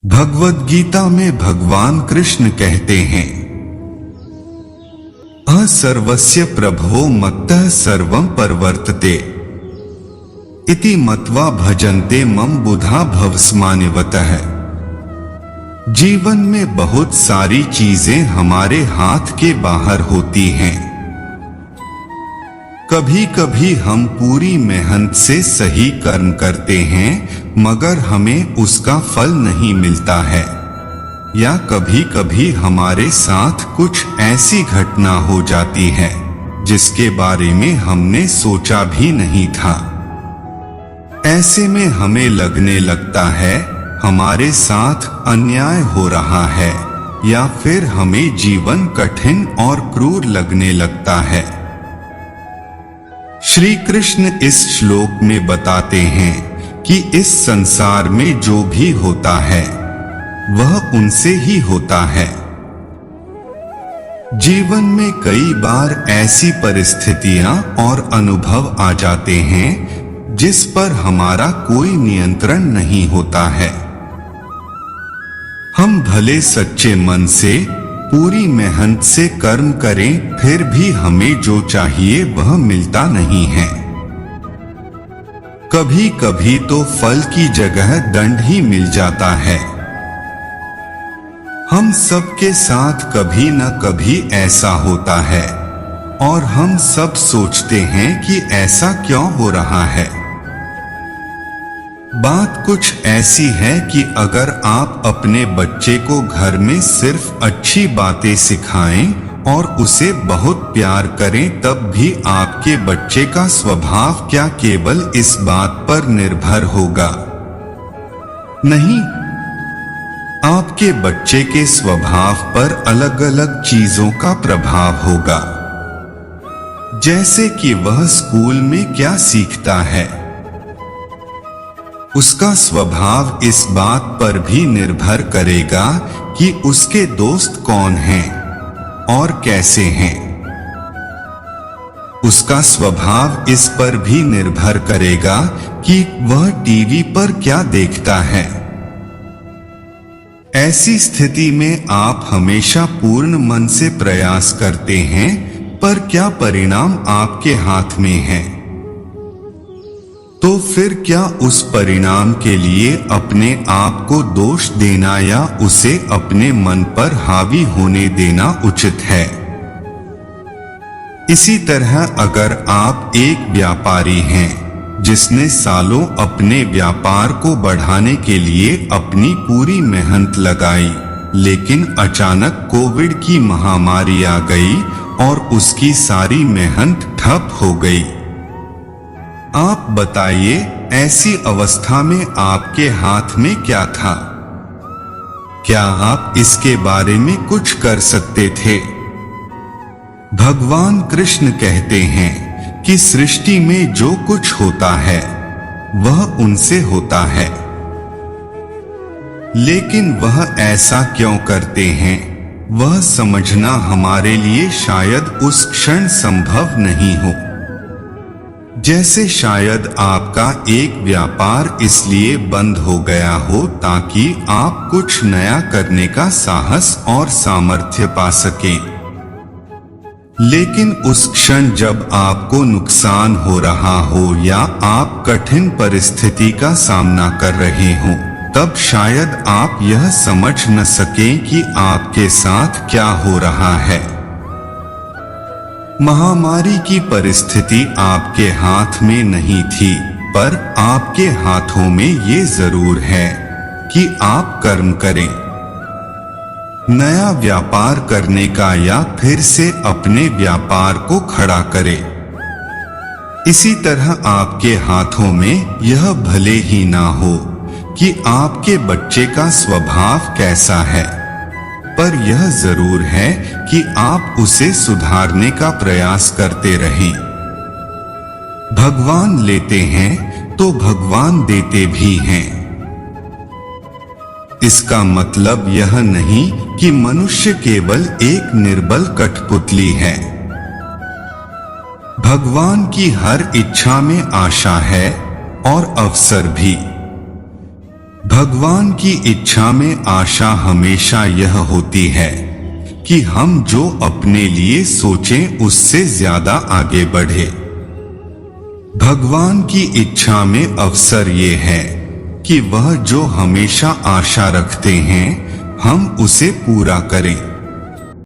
भगवद गीता में भगवान कृष्ण कहते हैं, सर्वस्य प्रभो मत्तः सर्वं परवर्तते इति मत्वा भजन्ते मम बुधा भवस्मान्यवतः। जीवन में बहुत सारी चीजें हमारे हाथ के बाहर होती हैं। कभी कभी हम पूरी मेहनत से सही कर्म करते हैं मगर हमें उसका फल नहीं मिलता है, या कभी कभी हमारे साथ कुछ ऐसी घटना हो जाती है जिसके बारे में हमने सोचा भी नहीं था। ऐसे में हमें लगने लगता है हमारे साथ अन्याय हो रहा है, या फिर हमें जीवन कठिन और क्रूर लगने लगता है। श्री कृष्ण इस श्लोक में बताते हैं कि इस संसार में जो भी होता है वह उनसे ही होता है। जीवन में कई बार ऐसी परिस्थितियां और अनुभव आ जाते हैं जिस पर हमारा कोई नियंत्रण नहीं होता है। हम भले सच्चे मन से पूरी मेहनत से कर्म करें फिर भी हमें जो चाहिए वह मिलता नहीं है। कभी कभी तो फल की जगह दंड ही मिल जाता है। हम सबके साथ कभी न कभी ऐसा होता है और हम सब सोचते हैं कि ऐसा क्यों हो रहा है। बात कुछ ऐसी है कि अगर आप अपने बच्चे को घर में सिर्फ अच्छी बातें सिखाएं और उसे बहुत प्यार करें तब भी आपके बच्चे का स्वभाव क्या केवल इस बात पर निर्भर होगा? नहीं, आपके बच्चे के स्वभाव पर अलग अलग चीजों का प्रभाव होगा। जैसे कि वह स्कूल में क्या सीखता है, उसका स्वभाव इस बात पर भी निर्भर करेगा कि उसके दोस्त कौन हैं और कैसे हैं। उसका स्वभाव इस पर भी निर्भर करेगा कि वह टीवी पर क्या देखता है। ऐसी स्थिति में आप हमेशा पूर्ण मन से प्रयास करते हैं, पर क्या परिणाम आपके हाथ में है? तो फिर क्या उस परिणाम के लिए अपने आप को दोष देना या उसे अपने मन पर हावी होने देना उचित है? इसी तरह अगर आप एक व्यापारी हैं जिसने सालों अपने व्यापार को बढ़ाने के लिए अपनी पूरी मेहनत लगाई, लेकिन अचानक कोविड की महामारी आ गई और उसकी सारी मेहनत ठप हो गई। आप बताइए, ऐसी अवस्था में आपके हाथ में क्या था? क्या आप इसके बारे में कुछ कर सकते थे? भगवान कृष्ण कहते हैं कि सृष्टि में जो कुछ होता है वह उनसे होता है, लेकिन वह ऐसा क्यों करते हैं वह समझना हमारे लिए शायद उस क्षण संभव नहीं हो। जैसे शायद आपका एक व्यापार इसलिए बंद हो गया हो ताकि आप कुछ नया करने का साहस और सामर्थ्य पा सकें, लेकिन उस क्षण जब आपको नुकसान हो रहा हो या आप कठिन परिस्थिति का सामना कर रहे हो, तब शायद आप यह समझ न सकें कि आपके साथ क्या हो रहा है। महामारी की परिस्थिति आपके हाथ में नहीं थी, पर आपके हाथों में ये जरूर है कि आप कर्म करें, नया व्यापार करने का या फिर से अपने व्यापार को खड़ा करें। इसी तरह आपके हाथों में यह भले ही ना हो कि आपके बच्चे का स्वभाव कैसा है, पर यह जरूर है कि आप उसे सुधारने का प्रयास करते रहें। भगवान लेते हैं तो भगवान देते भी हैं। इसका मतलब यह नहीं कि मनुष्य केवल एक निर्बल कठपुतली है। भगवान की हर इच्छा में आशा है और अवसर भी। भगवान की इच्छा में आशा हमेशा यह होती है कि हम जो अपने लिए सोचें उससे ज्यादा आगे बढ़े। भगवान की इच्छा में अवसर ये है कि वह जो हमेशा आशा रखते हैं हम उसे पूरा करें।